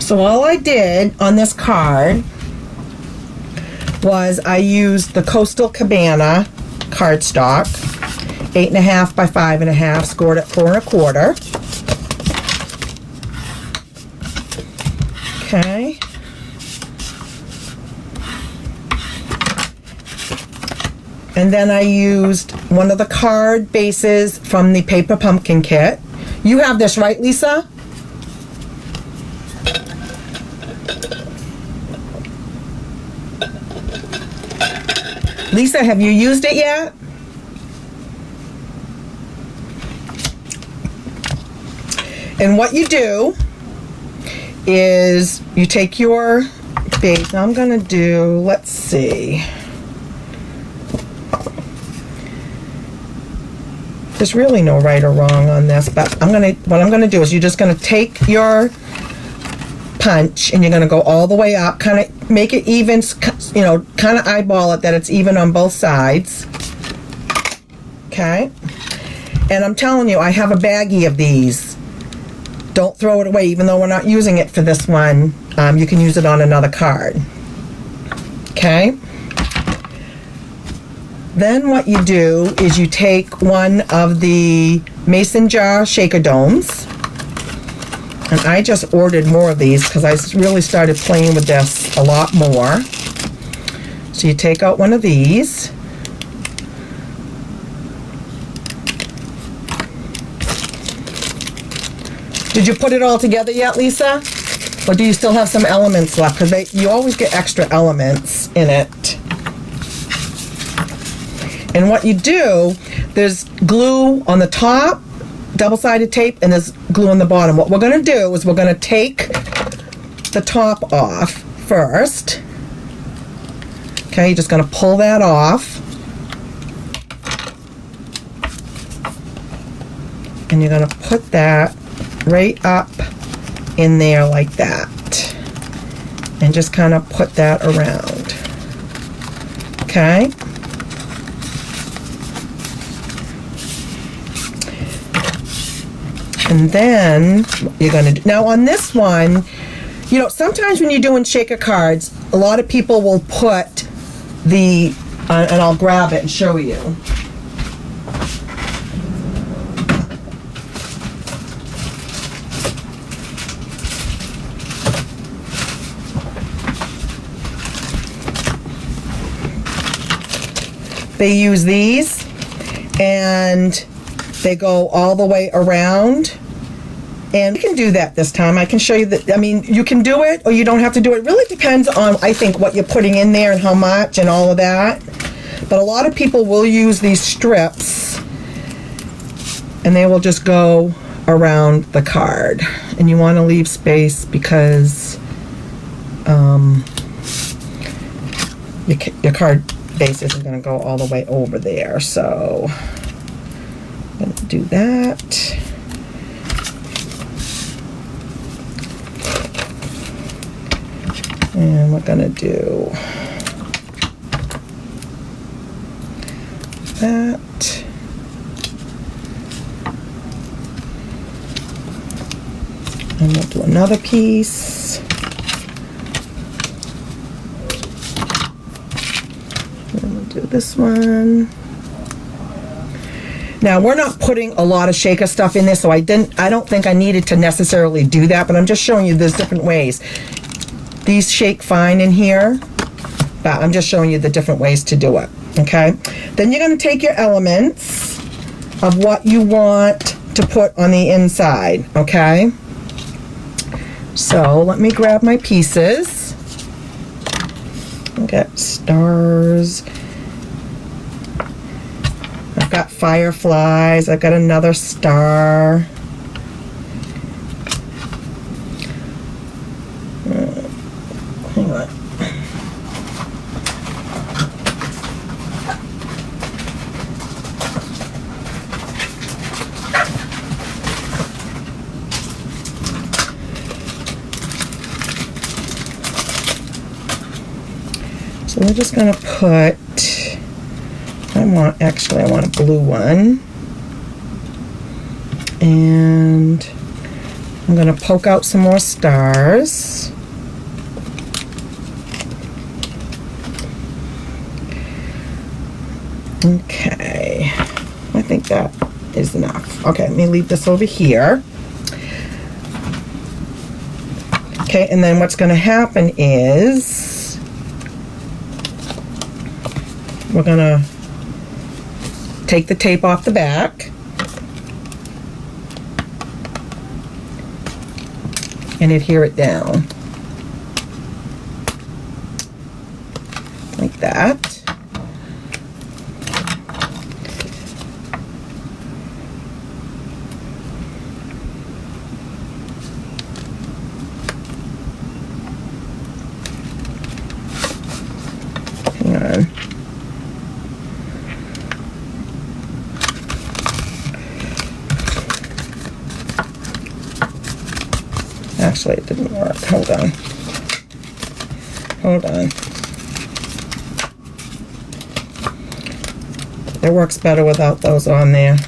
So all I did on this card was I used the Coastal Cabana cardstock, 8.5 by 5.5, scored at 4 1/4. Okay. And then I used one of the card bases from the Paper Pumpkin kit. You have this, right, Lisa? Lisa, have you used it yet? And what you do is you take your base. I'm going to do, let's see. There's really no right or wrong on this, but what I'm going to do is you're just going to take your punch and you're going to go all the way up, kind of make it even, you know, kind of eyeball it that it's even on both sides. Okay. And I'm telling you, I have a baggie of these. Don't throw it away, even though we're not using it for this one. You can use it on another card. Okay. Then what you do is you take one of the Mason jar shaker domes. And I just ordered more of these because I really started playing with this a lot more. So you take out one of these. Did you put it all together yet, Lisa? Or do you still have some elements left? Because you always get extra elements in it. And what you do, there's glue on the top, double-sided tape, and there's glue on the bottom. What we're going to do is we're going to take the top off first. Okay, you're just going to pull that off. And you're going to put that right up in there like that. And just kind of put that around. Okay? And then you're going to, now on this one, you know, sometimes when you're doing shaker cards, a lot of people will put the, and I'll grab it and show you. They use these and they go all the way around. And you can do that this time. I can show you that. I mean, you can do it or you don't have to do it. It really depends on, I think, what you're putting in there and how much and all of that. But a lot of people will use these strips and they will just go around the card. And you want to leave space because your card base isn't going to go all the way over there. So I'm going to do that. And we're going to do that. And we'll do another piece. And we'll do this one. Now, we're not putting a lot of shaker stuff in this, so I don't think I needed to necessarily do that, but I'm just showing you there's different ways. These shake fine in here, but I'm just showing you the different ways to do it, okay? Then you're going to take your elements of what you want to put on the inside, okay? So let me grab my pieces. I've got stars. I've got fireflies. I've got another star. Hang on. So we're just going to put, I want a blue one. And I'm going to poke out some more stars. Okay, I think that is enough. Okay, let me leave this over here. Okay, and then what's going to happen is we're going to take the tape off the back and adhere it down like that. Hang on. Actually, it didn't work. Hold on. Hold on. It works better without those on there.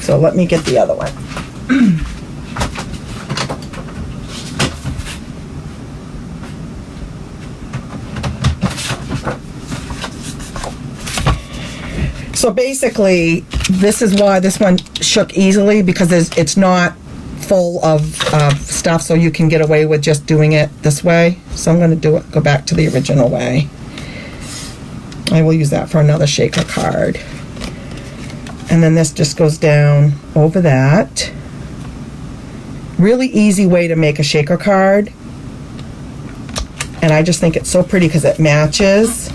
So let me get the other one. So basically, this is why this one shook easily, because it's not full of stuff, so you can get away with just doing it this way. So I'm going to go back to the original way. I will use that for another shaker card. And then this just goes down over that. Really easy way to make a shaker card. And I just think it's so pretty because it matches.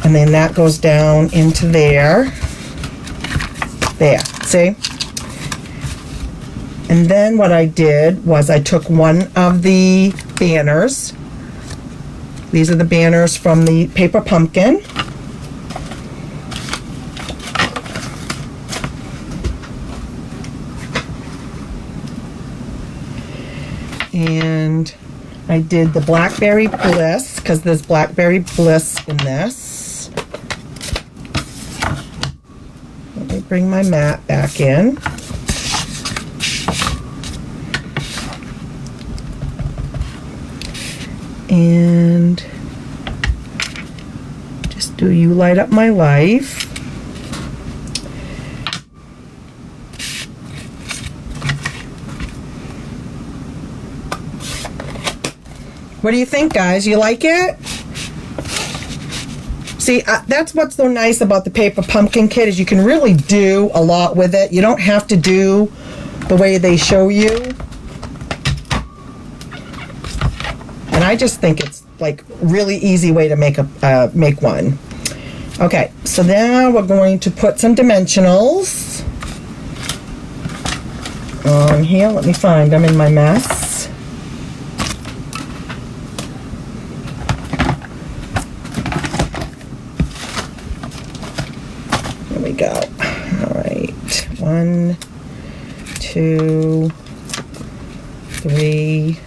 And then that goes down into there. There, see? And then what I did was I took one of the banners. These are the banners from the Paper Pumpkin. And I did the Blackberry Bliss, because there's Blackberry Bliss in this. Let me bring my mat back in. And just do You Light Up My Life. What do you think, guys? You like it? See, that's what's so nice about the Paper Pumpkin Kit, is you can really do a lot with it. You don't have to do the way they show you. And I just think it's like really easy way to make one. Okay, so now we're going to put some dimensionals on here. Let me find them in my mess. Go. All right. 1, 2, 3.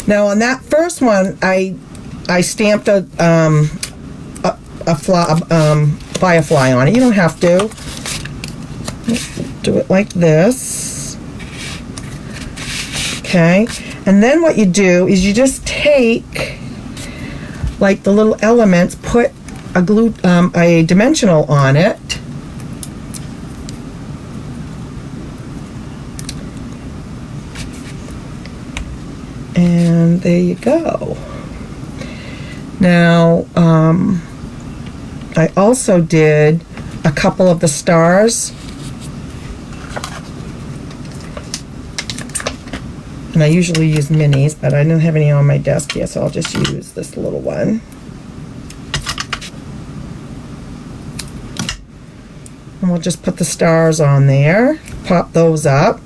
Now on that first one, I stamped a firefly on it. You don't have to. Do it like this. Okay. And then what you do is you just take, like, the little elements, put a dimensional on it, and there you go. Now I also did a couple of the stars, and I usually use minis, but I didn't have any on my desk here, so I'll just use this little one. And we'll just put the stars on there, pop those up.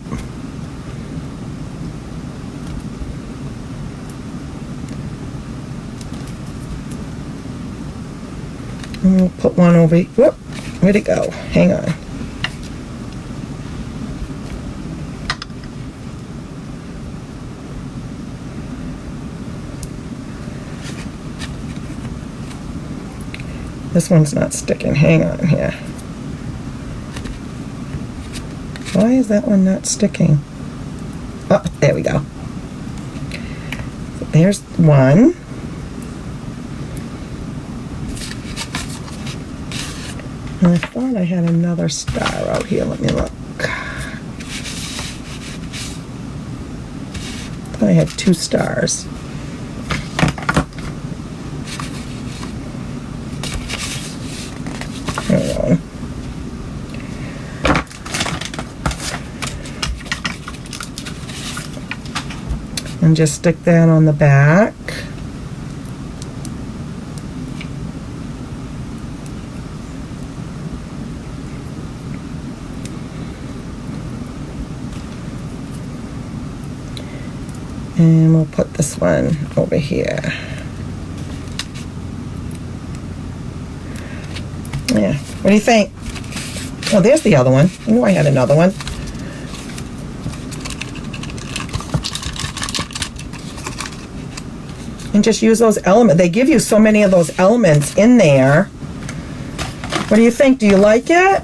And we'll put one over, whoop, where'd it go? Hang on. This one's not sticking. Hang on here. Why is that one not sticking? Oh, there we go. There's one. And I thought I had another star out here. Let me look. I thought I had 2 stars. There we go. And just stick that on the back. And we'll put this one over here. Yeah, what do you think? Oh, there's the other one. I knew I had another one. And just use those elements. They give you so many of those elements in there. What do you think? Do you like it?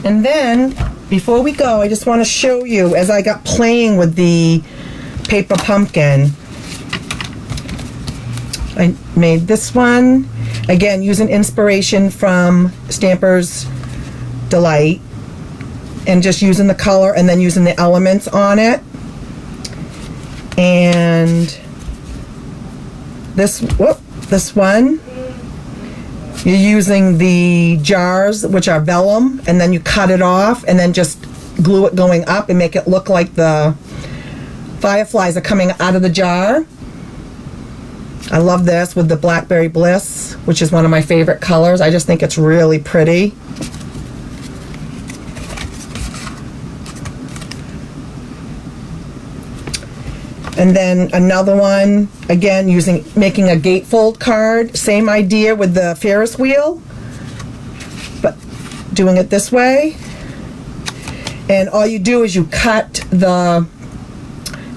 And then, before we go, I just want to show you, as I got playing with the paper pumpkin, I made this one, again, using inspiration from Stamper's Delight, and just using the color and then using the elements on it. And this one, you're using the jars, which are vellum, and then you cut it off and then just glue it going up and make it look like the fireflies are coming out of the jar. I love this with the Blackberry Bliss, which is one of my favorite colors. I just think it's really pretty. And then another one, again, making a gatefold card. Same idea with the Ferris wheel, but doing it this way. And all you do is you cut the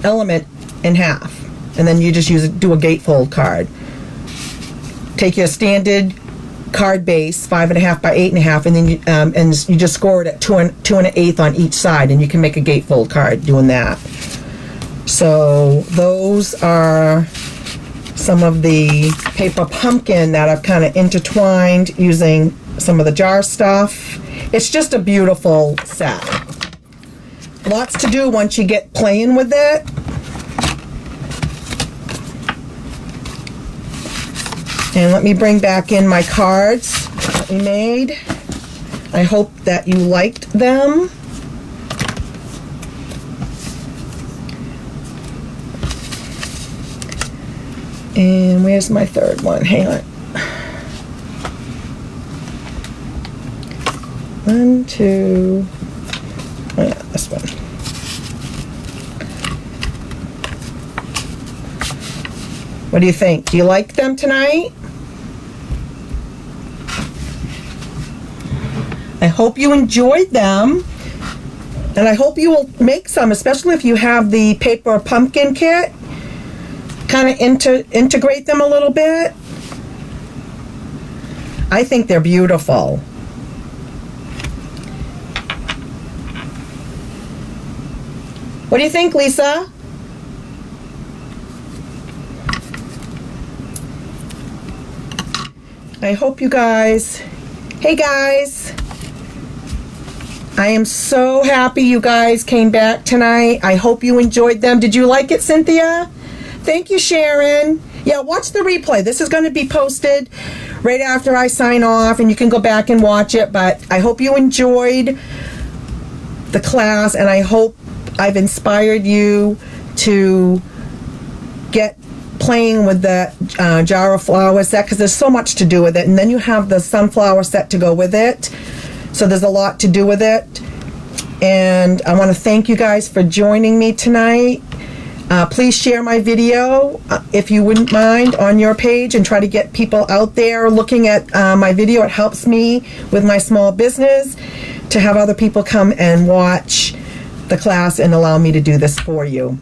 element in half, and then you just do a gatefold card. Take your standard card base, 5.5 by 8.5, and then you just score it at 2 1/8 on each side, and you can make a gatefold card doing that. So those are some of the paper pumpkin that I've kind of intertwined using some of the jar stuff. It's just a beautiful set. Lots to do once you get playing with it. And let me bring back in my cards that we made. I hope that you liked them. And where's my third one? Hang on. 1, 2. Oh yeah, this one. What do you think? Do you like them tonight? I hope you enjoyed them. And I hope you will make some, especially if you have the paper pumpkin kit. Kind of integrate them a little bit. I think they're beautiful. What do you think, Lisa? I hope you guys, hey guys, I am so happy you guys came back tonight. I hope you enjoyed them. Did you like it, Cynthia? Thank you, Sharon. Yeah, watch the replay. This is going to be posted right after I sign off, and you can go back and watch it. But I hope you enjoyed the class, and I hope I've inspired you to get playing with the jar of flower set, because there's so much to do with it. And then you have the sunflower set to go with it. So there's a lot to do with it. And I want to thank you guys for joining me tonight. Please share my video, if you wouldn't mind, on your page, and try to get people out there looking at my video. It helps me with my small business to have other people come and watch the class and allow me to do this for you.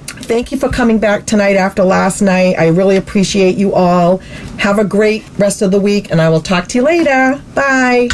Thank you for coming back tonight after last night. I really appreciate you all. Have a great rest of the week, and I will talk to you later. Bye.